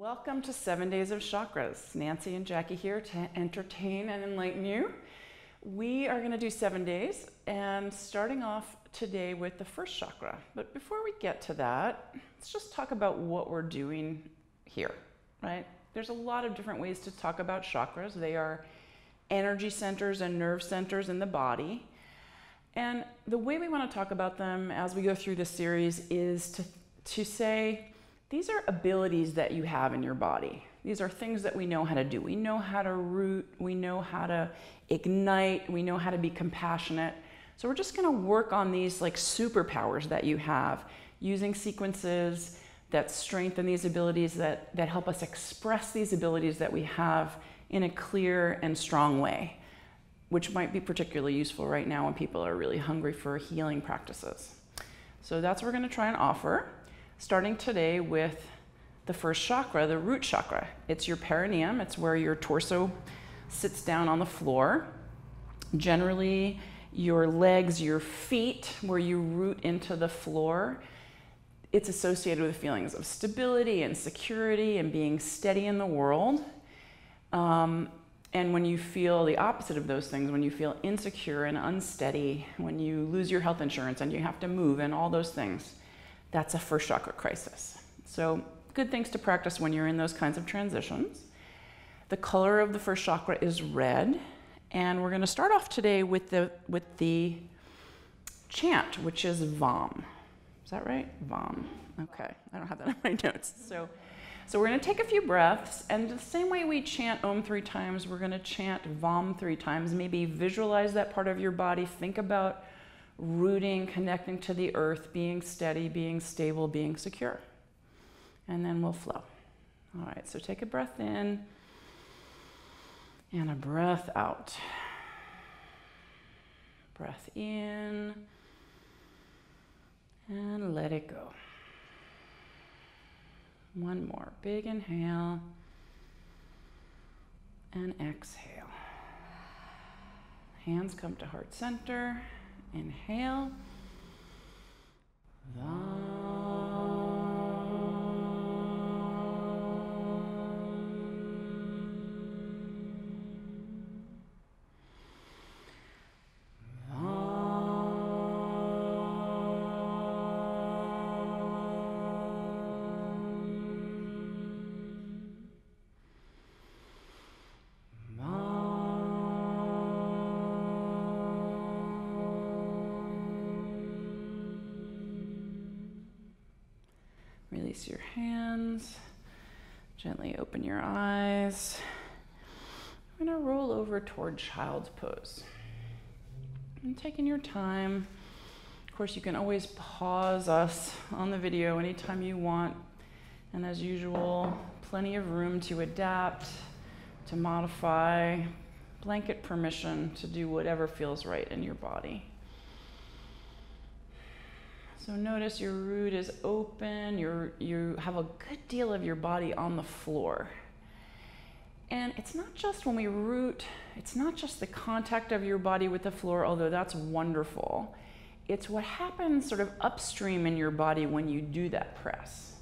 Welcome to 7 Days of Chakras. Nancy and Jackie here to entertain and enlighten you. We are going to do 7 days and starting off today with the first chakra. But before we get to that, let's just talk about what we're doing here, right? There's a lot of different ways to talk about chakras. They are energy centers and nerve centers in the body. And the way we want to talk about them as we go through this series is to say, these are abilities that you have in your body. These are things that we know how to do. We know how to root, we know how to ignite, we know how to be compassionate. So we're just gonna work on these like superpowers that you have, using sequences that strengthen these abilities, that help us express these abilities that we have in a clear and strong way, which might be particularly useful right now when people are really hungry for healing practices. So that's what we're gonna try and offer. Starting today with the first chakra, the root chakra. It's your perineum. It's where your torso sits down on the floor. Generally, your legs, your feet, where you root into the floor, it's associated with feelings of stability and security and being steady in the world. And when you feel the opposite of those things, when you feel insecure and unsteady, when you lose your health insurance and you have to move and all those things, that's a first chakra crisis. So good things to practice when you're in those kinds of transitions. The color of the first chakra is red. And we're gonna start off today with the chant, which is Vam. Is that right? Vam. Okay, I don't have that in my notes. So we're gonna take a few breaths, and the same way we chant Om 3 times, we're gonna chant Vam 3 times. Maybe visualize that part of your body. Think about rooting, connecting to the earth, being steady, being stable, being secure. And then we'll flow. All right, so take a breath in and a breath out. Breath in and let it go. One more, big inhale and exhale. Hands come to heart center. Inhale. Release your hands, gently open your eyes. We're gonna roll over toward child's pose. And taking your time. Of course, you can always pause us on the video anytime you want. And as usual, plenty of room to adapt, to modify, blanket permission to do whatever feels right in your body. So notice your root is open, you have a good deal of your body on the floor. And it's not just when we root, it's not just the contact of your body with the floor, although that's wonderful. It's what happens sort of upstream in your body when you do that press.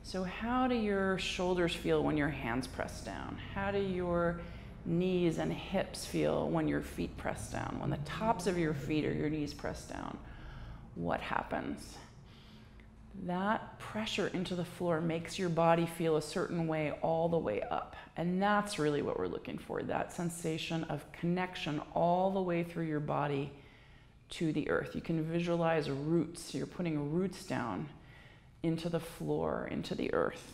So how do your shoulders feel when your hands press down? How do your knees and hips feel when your feet press down? When the tops of your feet or your knees press down? What happens? That pressure into the floor makes your body feel a certain way all the way up. And that's really what we're looking for, that sensation of connection all the way through your body to the earth. You can visualize roots. You're putting roots down into the floor, into the earth.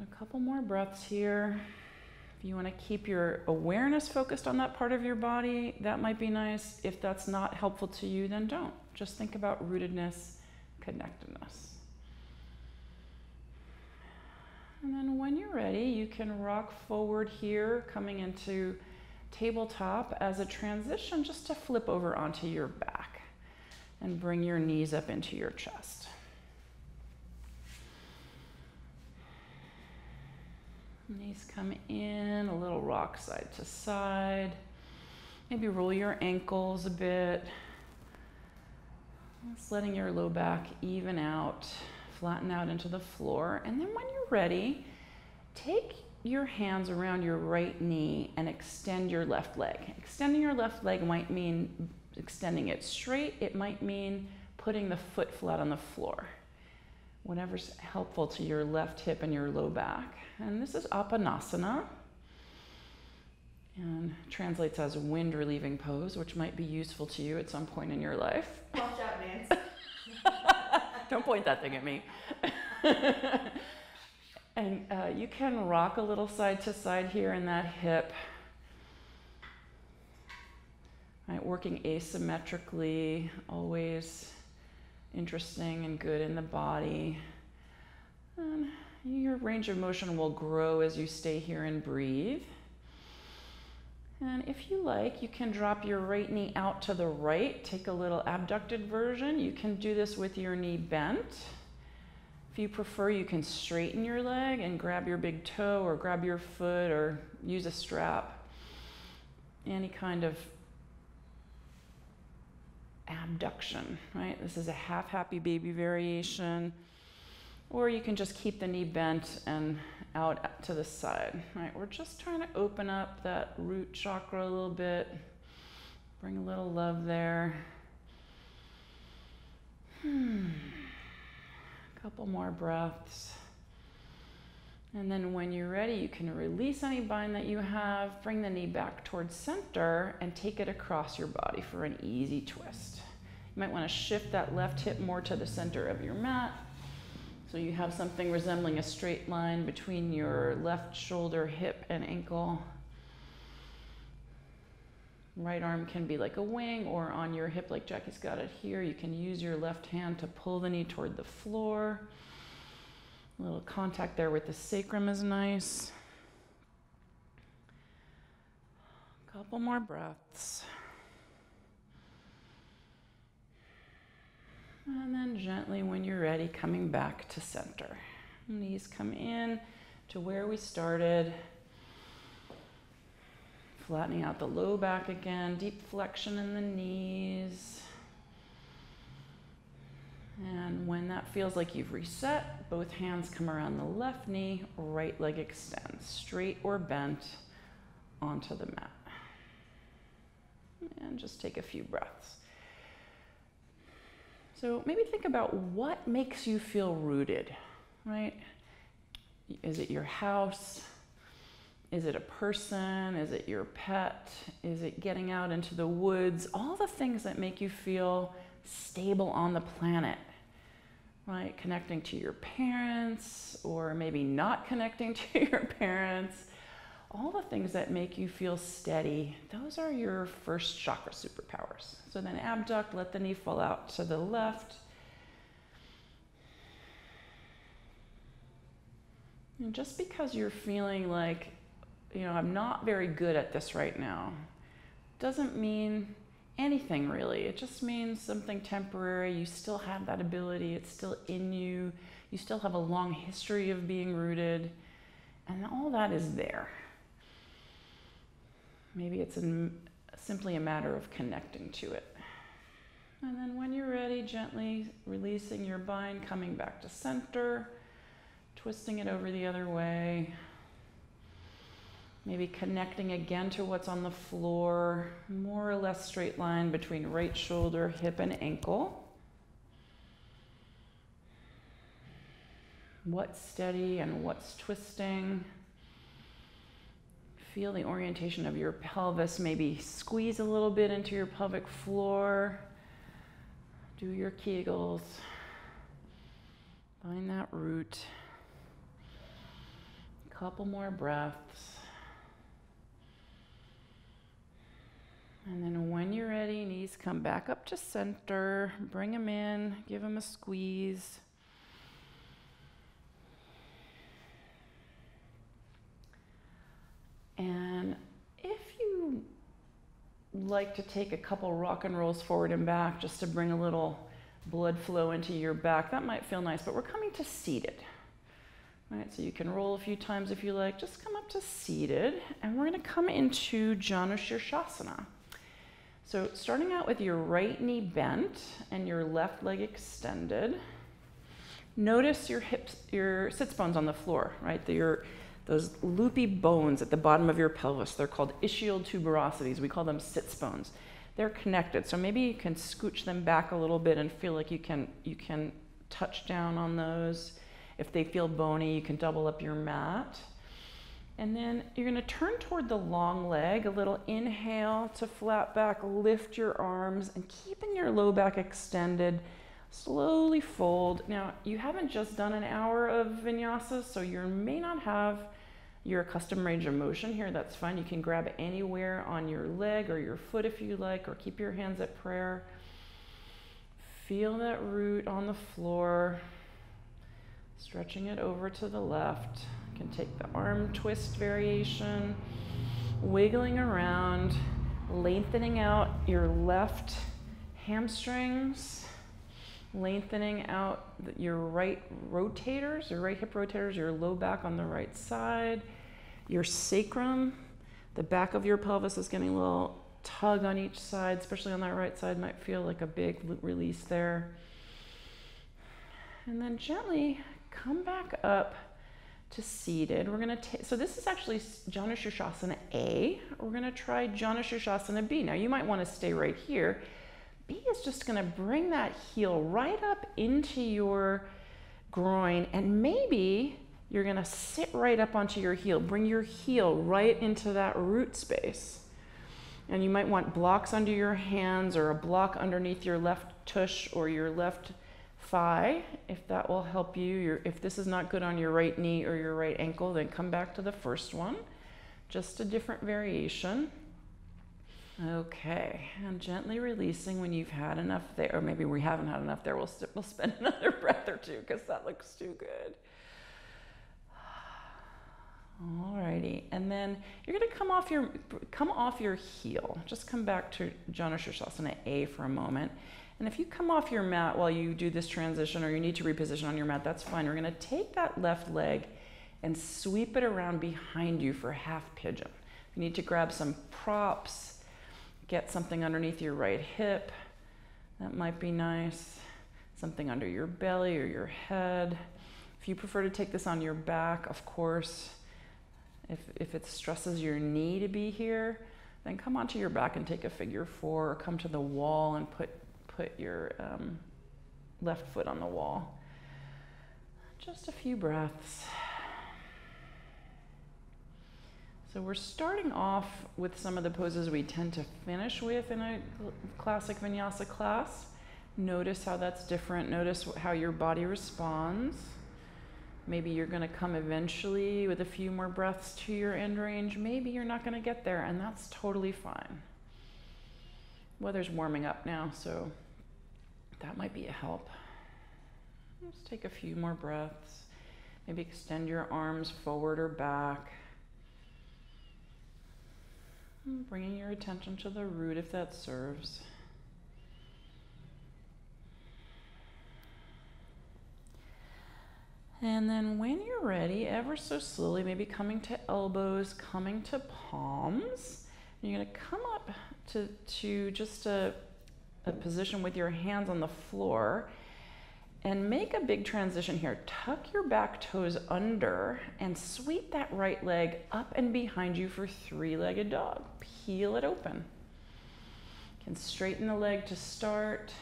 A couple more breaths here. If you want to keep your awareness focused on that part of your body, that might be nice. If that's not helpful to you, then don't. Just think about rootedness, connectedness. And then when you're ready, you can rock forward here, coming into tabletop as a transition, just to flip over onto your back and bring your knees up into your chest. Knees come in, a little rock side to side. Maybe roll your ankles a bit. Just letting your low back even out, flatten out into the floor. And then when you're ready, take your hands around your right knee and extend your left leg. Extending your left leg might mean extending it straight. It might mean putting the foot flat on the floor. Whatever's helpful to your left hip and your low back. And this is Apanasana, and translates as wind relieving pose, which might be useful to you at some point in your life. Watch out, Nance. Don't point that thing at me. And you can rock a little side to side here in that hip. Right, working asymmetrically, always interesting and good in the body. And your range of motion will grow as you stay here and breathe. And if you like, you can drop your right knee out to the right, take a little abducted version. You can do this with your knee bent. If you prefer, you can straighten your leg and grab your big toe or grab your foot or use a strap. Any kind of abduction, right? This is a half happy baby variation. Or you can just keep the knee bent and out to the side, right? We're just trying to open up that root chakra a little bit, bring a little love there. Couple more breaths. And then when you're ready, you can release any bind that you have, bring the knee back towards center and take it across your body for an easy twist. You might want to shift that left hip more to the center of your mat, so you have something resembling a straight line between your left shoulder, hip, and ankle. Right arm can be like a wing or on your hip like Jackie's got it here. You can use your left hand to pull the knee toward the floor. A little contact there with the sacrum is nice. Couple more breaths. And then gently, when you're ready, coming back to center. Knees come in to where we started. Flattening out the low back again, deep flexion in the knees. And when that feels like you've reset, both hands come around the left knee, right leg extends, straight or bent onto the mat. And just take a few breaths. So maybe think about what makes you feel rooted, right? Is it your house? Is it a person? Is it your pet? Is it getting out into the woods? All the things that make you feel stable on the planet, right? Connecting to your parents, or maybe not connecting to your parents. All the things that make you feel steady, those are your first chakra superpowers. So then abduct, let the knee fall out to the left. And just because you're feeling like, I'm not very good at this right now, doesn't mean anything really. It just means something temporary. You still have that ability. It's still in you. You still have a long history of being rooted. And all that is there. Maybe it's simply a matter of connecting to it. And then when you're ready, gently releasing your bind, coming back to center, twisting it over the other way. Maybe connecting again to what's on the floor, more or less straight line between right shoulder, hip, and ankle. What's steady and what's twisting? Feel the orientation of your pelvis, maybe squeeze a little bit into your pelvic floor. Do your Kegels. Find that root. Couple more breaths. And then when you're ready, knees come back up to center. Bring them in, give them a squeeze. And if you like to take a couple rock and rolls forward and back just to bring a little blood flow into your back, that might feel nice, but we're coming to seated. Right, so you can roll a few times if you like. Just come up to seated, and we're going to come into Janushirshasana. So starting out with your right knee bent and your left leg extended, Notice your hips, your sits bones on the floor, right? Those loopy bones at the bottom of your pelvis. They're called ischial tuberosities. We call them sits bones. They're connected, so maybe you can scooch them back a little bit and feel like you can touch down on those. If they feel bony, you can double up your mat. And then you're gonna turn toward the long leg, a little inhale to flat back, lift your arms, and keeping your low back extended, slowly fold. Now, you haven't just done an hour of vinyasa, so you may not have your accustomed range of motion here. That's fine. You can grab anywhere on your leg or your foot if you like, or keep your hands at prayer. Feel that root on the floor, stretching it over to the left. You can take the arm twist variation, wiggling around, lengthening out your left hamstrings, lengthening out your right rotators, your right hip rotators, your low back on the right side, your sacrum, the back of your pelvis is getting a little tug on each side, especially on that right side, might feel like a big release there. And then gently come back up to seated. We're gonna take, so this is actually Janu Sirsasana A. We're gonna try Janu Sirsasana B. Now you might wanna stay right here. B is just gonna bring that heel right up into your groin, and maybe you're gonna sit right up onto your heel. Bring your heel right into that root space. And you might want blocks under your hands or a block underneath your left tush or your left thigh, if that will help you. If this is not good on your right knee or your right ankle, then come back to the first one. Just a different variation. Okay, and gently releasing when you've had enough there, or maybe we haven't had enough there. We'll spend another breath or two because that looks too good. Alrighty, and then you're gonna come off your heel. Just come back to Janu Sirsasana A for a moment. And if you come off your mat while you do this transition, or you need to reposition on your mat, that's fine. We're gonna take that left leg and sweep it around behind you for half pigeon. You need to grab some props, get something underneath your right hip. That might be nice. Something under your belly or your head. If you prefer to take this on your back, of course. If it stresses your knee to be here, then come onto your back and take a figure 4, or come to the wall and put your left foot on the wall. Just a few breaths. So we're starting off with some of the poses we tend to finish with in a classic vinyasa class. Notice how that's different. Notice how your body responds. Maybe you're going to come eventually with a few more breaths to your end range. Maybe you're not going to get there, and that's totally fine. Weather's warming up now, so that might be a help. Just take a few more breaths. Maybe extend your arms forward or back. Bringing your attention to the root if that serves. And then when you're ready, ever so slowly, maybe coming to elbows, coming to palms, you're going to come up to just a position with your hands on the floor and make a big transition here. Tuck your back toes under and sweep that right leg up and behind you for three-legged dog. Peel it open. You can straighten the leg to start.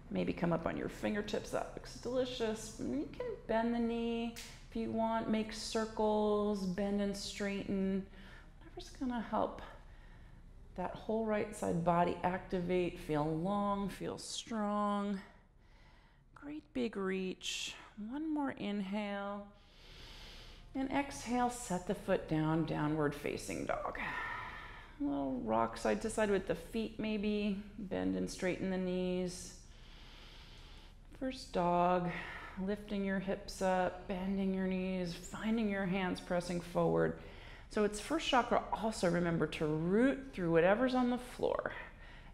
Maybe come up on your fingertips. That looks delicious. You can bend the knee if you want. Make circles, bend and straighten. Whatever's gonna help that whole right side body activate, feel long, feel strong. Great big reach. One more inhale. And exhale, set the foot down, downward facing dog. A little rock side to side with the feet maybe. Bend and straighten the knees. First dog, lifting your hips up, bending your knees, finding your hands pressing forward. So it's first chakra. Also remember to root through whatever's on the floor.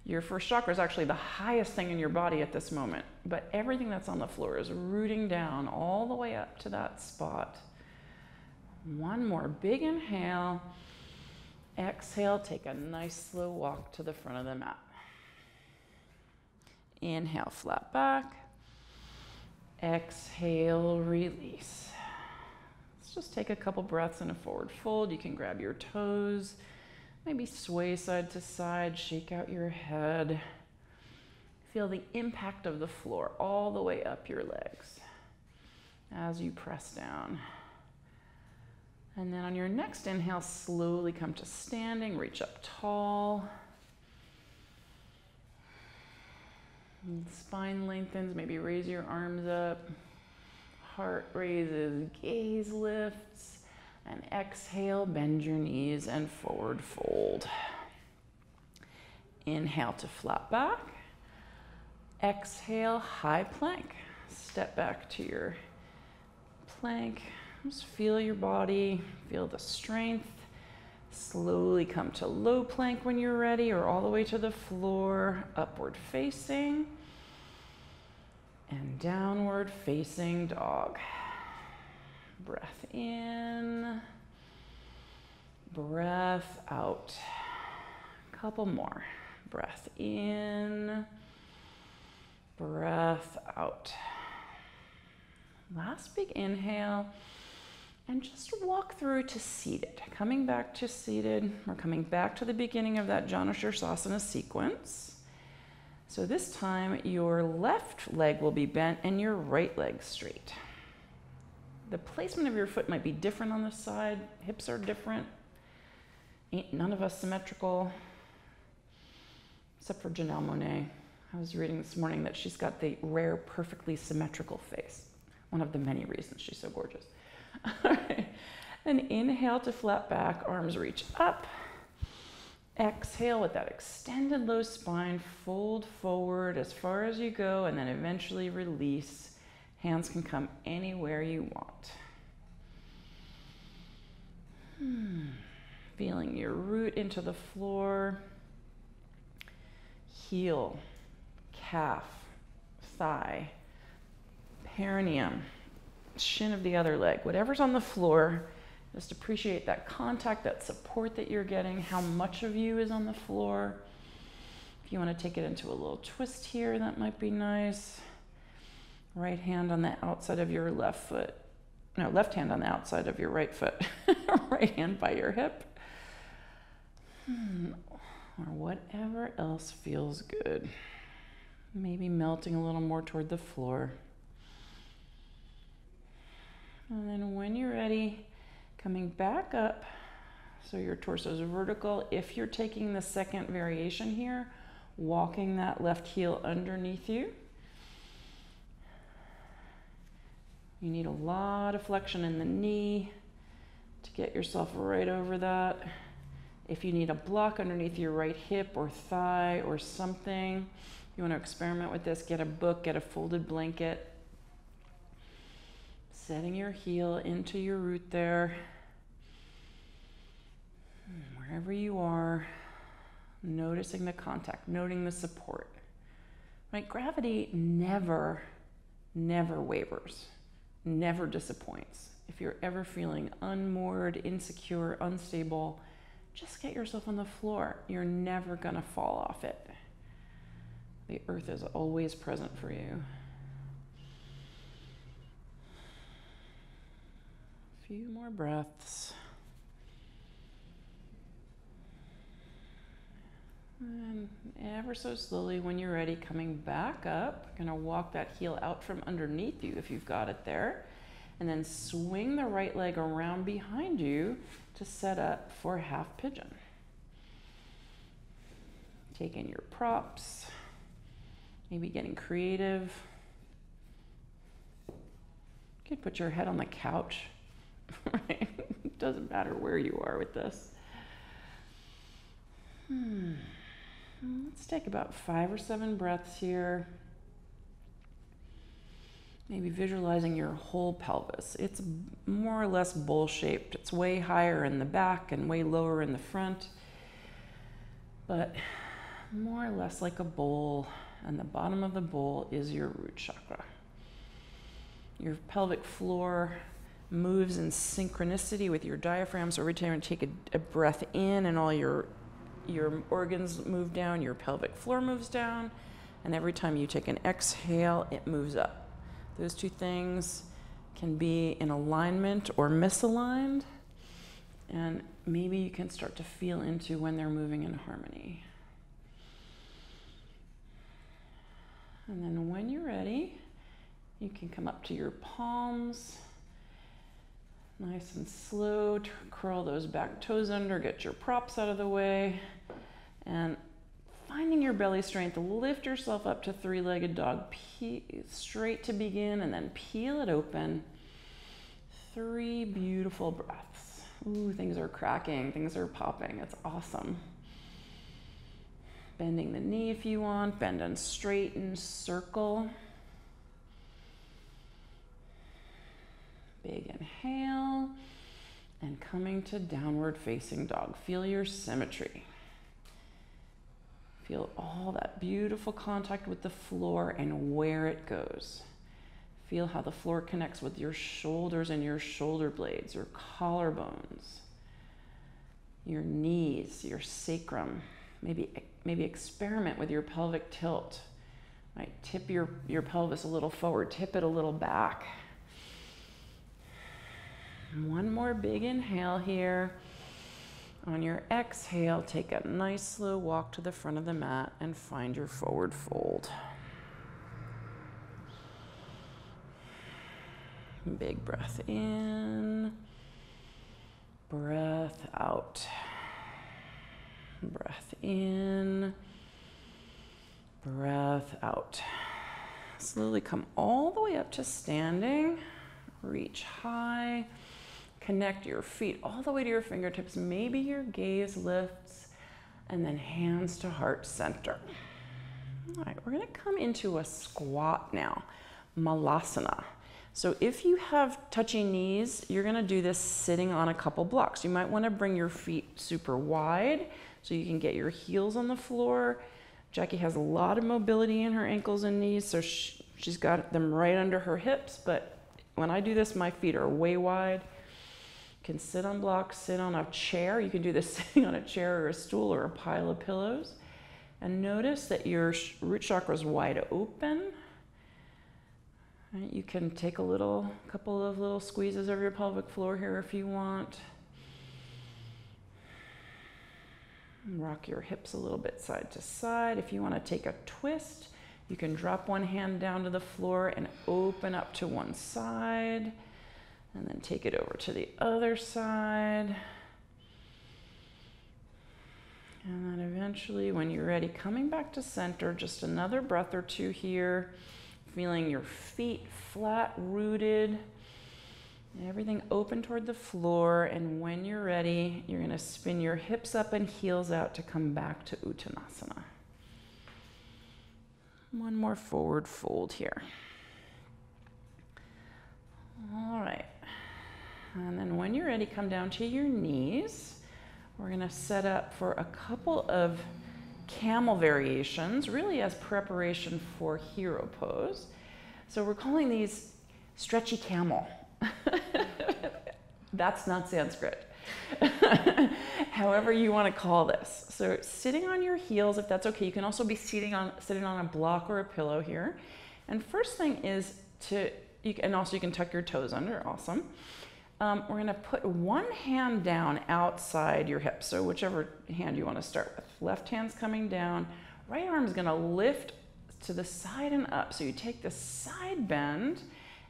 Your first chakra is actually the highest thing in your body at this moment, but everything that's on the floor is rooting down all the way up to that spot. One more big inhale. Exhale, take a nice slow walk to the front of the mat. Inhale, flat back. Exhale, release. Let's just take a couple breaths in a forward fold. You can grab your toes, maybe sway side to side, shake out your head. Feel the impact of the floor all the way up your legs as you press down. And then on your next inhale, slowly come to standing, reach up tall. Spine lengthens, maybe raise your arms up. Heart raises, gaze lifts. And exhale, bend your knees and forward fold. Inhale to flat back. Exhale, high plank. Step back to your plank. Just feel your body, feel the strength. Slowly come to low plank when you're ready, or all the way to the floor, upward facing. And downward facing dog. Breath in, breath out. Couple more. Breath in, breath out. Last big inhale, and just walk through to seated. Coming back to seated, we're coming back to the beginning of that Janu Sirsasana sequence. So this time, your left leg will be bent and your right leg straight. The placement of your foot might be different on the side. Hips are different. Ain't none of us symmetrical, except for Janelle Monáe. I was reading this morning that she's got the rare, perfectly symmetrical face. One of the many reasons she's so gorgeous. All right. And inhale to flat back, arms reach up. Exhale with that extended low spine, fold forward as far as you go, and then eventually release. Hands can come anywhere you want. Feeling your root into the floor. Heel, calf, thigh, perineum, shin of the other leg, whatever's on the floor. Just appreciate that contact, that support that you're getting, how much of you is on the floor. If you want to take it into a little twist here, that might be nice. Right hand on the outside of your left foot. No, left hand on the outside of your right foot. Right hand by your hip. Or whatever else feels good. Maybe melting a little more toward the floor. And then when you're ready, coming back up, so your torso is vertical. If you're taking the second variation here, walking that left heel underneath you. You need a lot of flexion in the knee to get yourself right over that. If you need a block underneath your right hip or thigh or something, you want to experiment with this, get a book, get a folded blanket. Setting your heel into your root there. Wherever you are, noticing the contact, noting the support. Right? Gravity never wavers, never disappoints. If you're ever feeling unmoored, insecure, unstable, just get yourself on the floor. You're never gonna fall off it. The earth is always present for you. A few more breaths. And ever so slowly, when you're ready, coming back up, gonna walk that heel out from underneath you if you've got it there, and then swing the right leg around behind you to set up for half pigeon. Take in your props, maybe getting creative. You could put your head on the couch, right? It doesn't matter where you are with this. Let's take about 5 or 7 breaths here. Maybe visualizing your whole pelvis. It's more or less bowl-shaped. It's way higher in the back and way lower in the front, but more or less like a bowl, and the bottom of the bowl is your root chakra. Your pelvic floor moves in synchronicity with your diaphragm, so every time you take a breath in and all your organs move down, your pelvic floor moves down, and every time you take an exhale, it moves up. Those two things can be in alignment or misaligned, and maybe you can start to feel into when they're moving in harmony. And then when you're ready, you can come up to your palms, nice and slow, curl those back toes under, get your props out of the way, and finding your belly strength, lift yourself up to three-legged dog, straight to begin, and then peel it open. 3 beautiful breaths. Ooh, things are cracking, things are popping, it's awesome. Bending the knee if you want, bend and straighten, circle. Big inhale, and coming to downward facing dog. Feel your symmetry. Feel all that beautiful contact with the floor and where it goes. Feel how the floor connects with your shoulders and your shoulder blades, your collarbones, your knees, your sacrum. Maybe experiment with your pelvic tilt. Right? Tip your pelvis a little forward, tip it a little back. One more big inhale here. On your exhale, take a nice slow walk to the front of the mat and find your forward fold. Big breath in, breath out. Breath in, breath out. Slowly come all the way up to standing. Reach high. Connect your feet all the way to your fingertips. Maybe your gaze lifts, and then hands to heart center. All right, we're gonna come into a squat now, malasana. So if you have touchy knees, you're gonna do this sitting on a couple blocks. You might wanna bring your feet super wide so you can get your heels on the floor. Jackie has a lot of mobility in her ankles and knees, so she's got them right under her hips, but when I do this, my feet are way wide. You can sit on blocks, sit on a chair. You can do this sitting on a chair or a stool or a pile of pillows. And notice that your root chakra is wide open. Right, you can take couple of little squeezes of your pelvic floor here if you want. Rock your hips a little bit side to side. If you want to take a twist, you can drop one hand down to the floor and open up to one side, and then take it over to the other side. And then eventually, when you're ready, coming back to center, just another breath or two here, feeling your feet flat rooted, everything open toward the floor. And when you're ready, you're going to spin your hips up and heels out to come back to Uttanasana. One more forward fold here. All right. And then when you're ready, come down to your knees. We're going to set up for a couple of camel variations, really as preparation for hero pose. So we're calling these stretchy camel. That's not Sanskrit. However you want to call this. So sitting on your heels, if that's okay. You can also be sitting on a block or a pillow here. And first thing is you can tuck your toes under. Awesome. We're going to put one hand down outside your hips. So whichever hand you want to start with. Left hand's coming down. Right arm's going to lift to the side and up. So you take the side bend,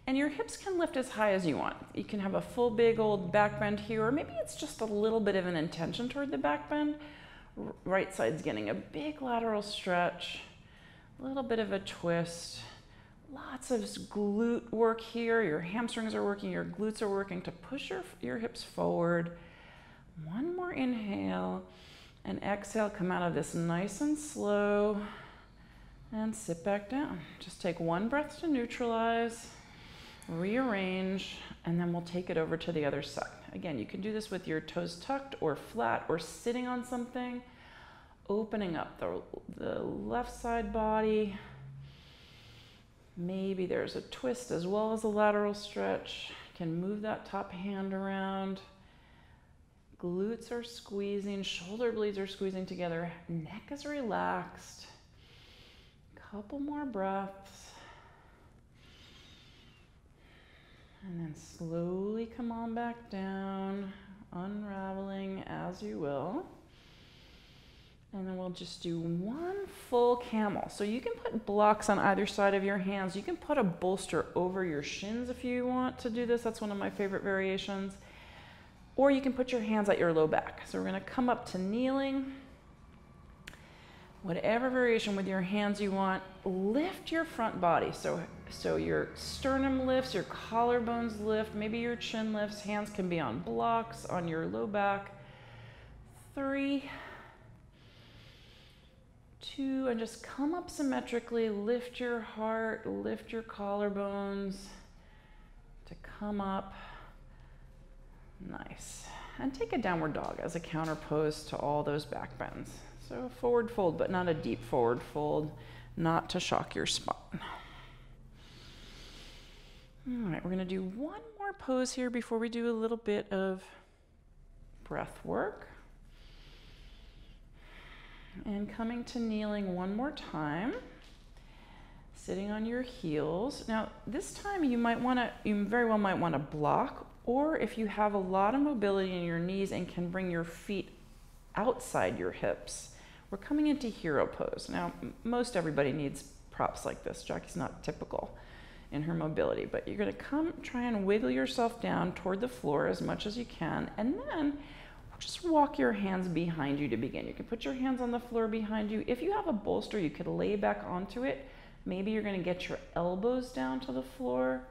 and your hips can lift as high as you want. You can have a full big old back bend here, or maybe it's just a little bit of an intention toward the back bend. Right side's getting a big lateral stretch, a little bit of a twist. Lots of glute work here. Your hamstrings are working, your glutes are working to push your hips forward. One more inhale, and exhale, come out of this nice and slow, and sit back down. Just take one breath to neutralize, rearrange, and then we'll take it over to the other side. Again, you can do this with your toes tucked or flat or sitting on something, opening up the left side body. Maybe there's a twist as well as a lateral stretch. You can move that top hand around. Glutes are squeezing, shoulder blades are squeezing together, neck is relaxed. Couple more breaths. And then slowly come on back down, unraveling as you will. And then we'll just do one full camel. So you can put blocks on either side of your hands. You can put a bolster over your shins if you want to do this. That's one of my favorite variations. Or you can put your hands at your low back. So we're gonna come up to kneeling. Whatever variation with your hands you want, lift your front body. So your sternum lifts, your collarbones lift, maybe your chin lifts. Hands can be on blocks, on your low back. 3, 2, and just come up symmetrically. Lift your heart, lift your collarbones to come up. Nice. And take a downward dog as a counter pose to all those back bends. So forward fold, but not a deep forward fold, not to shock your spine. All right, we're gonna do one more pose here before we do a little bit of breath work. And coming to kneeling one more time, sitting on your heels. Now, this time you very well might wanna block, or if you have a lot of mobility in your knees and can bring your feet outside your hips, we're coming into hero pose. Now, most everybody needs props like this. Jackie's not typical in her mobility, but you're gonna try and wiggle yourself down toward the floor as much as you can, and then just walk your hands behind you to begin. You can put your hands on the floor behind you. If you have a bolster, you could lay back onto it. Maybe you're gonna get your elbows down to the floor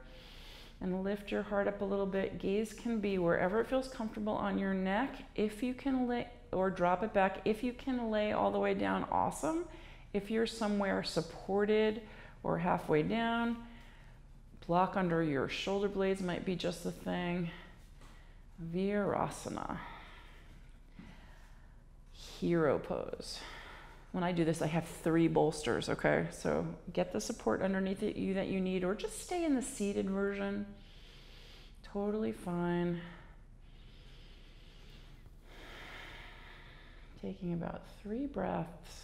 and lift your heart up a little bit. Gaze can be wherever it feels comfortable on your neck. If you can lay, or drop it back. If you can lay all the way down, awesome. If you're somewhere supported or halfway down, block under your shoulder blades might be just the thing. Virasana. Hero pose. When I do this, I have 3 bolsters, okay? So get the support underneath you that you need, or just stay in the seated version. Totally fine. Taking about 3 breaths.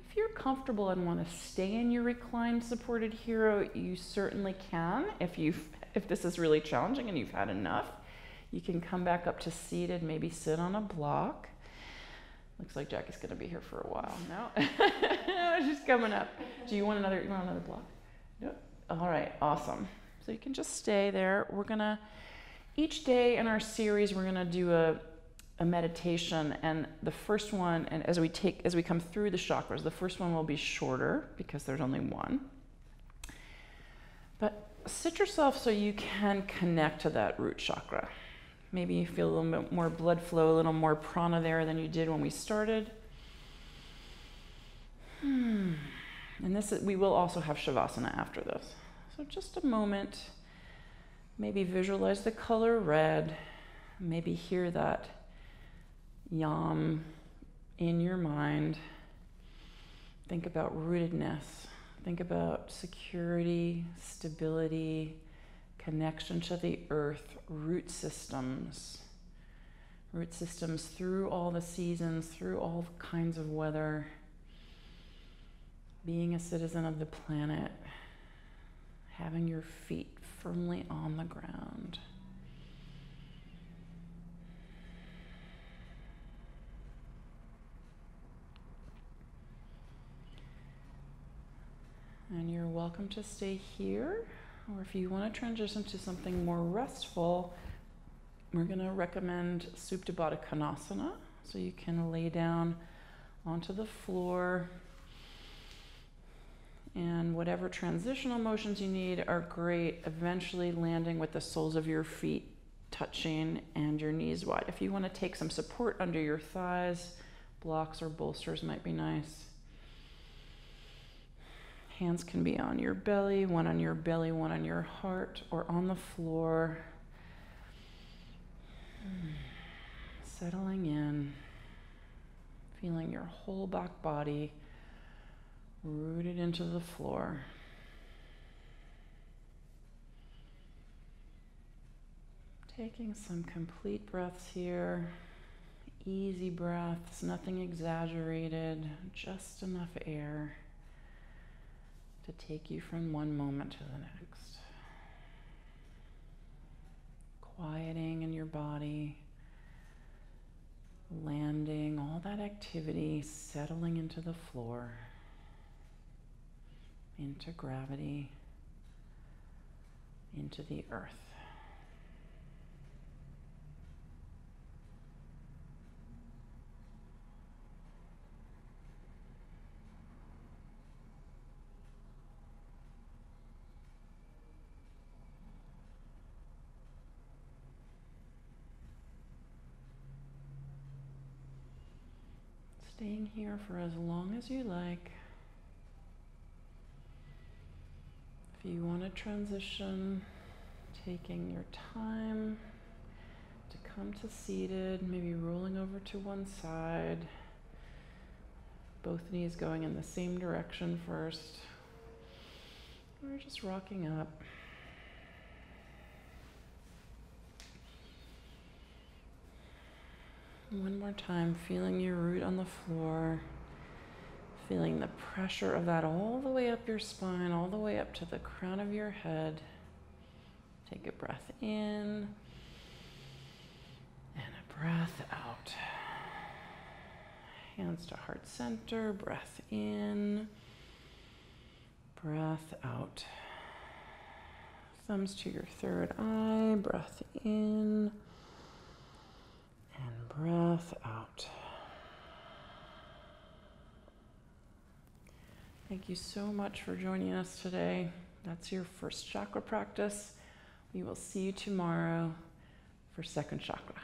If you're comfortable and want to stay in your reclined supported hero, you certainly can. If this is really challenging and you've had enough, you can come back up to seated, maybe sit on a block. Looks like Jackie's gonna be here for a while. No, she's coming up. Do you want another block? No? All right, awesome. So you can just stay there. We're gonna, each day in our series, we're gonna do a meditation, and the first one, and as we come through the chakras, the first one will be shorter because there's only one. But sit yourself so you can connect to that root chakra. Maybe you feel a little bit more blood flow, a little more prana there than you did when we started. And we will also have shavasana after this. So just a moment, maybe visualize the color red, maybe hear that yam in your mind. Think about rootedness, think about security, stability, connection to the earth, root systems through all the seasons, through all kinds of weather, being a citizen of the planet, having your feet firmly on the ground. And you're welcome to stay here, or if you want to transition to something more restful, we're going to recommend Supta Baddha Konasana, so you can lay down onto the floor, and whatever transitional motions you need are great, eventually landing with the soles of your feet touching and your knees wide. If you want to take some support under your thighs, blocks or bolsters might be nice. Hands can be on your belly, one on your belly, one on your heart, or on the floor. Settling in, feeling your whole back body rooted into the floor. Taking some complete breaths here, easy breaths, nothing exaggerated, just enough air. to take you from one moment to the next. Quieting in your body, landing all that activity, settling into the floor, into gravity, into the earth. Staying here for as long as you like. If you want to transition, taking your time to come to seated, maybe rolling over to one side, both knees going in the same direction first, or just rocking up. One more time, feeling your root on the floor, feeling the pressure of that all the way up your spine, all the way up to the crown of your head. Take a breath in and a breath out. Hands to heart center, breath in, breath out. Thumbs to your third eye, breath in and breath out. Thank you so much for joining us today. That's your first chakra practice. We will see you tomorrow for second chakra.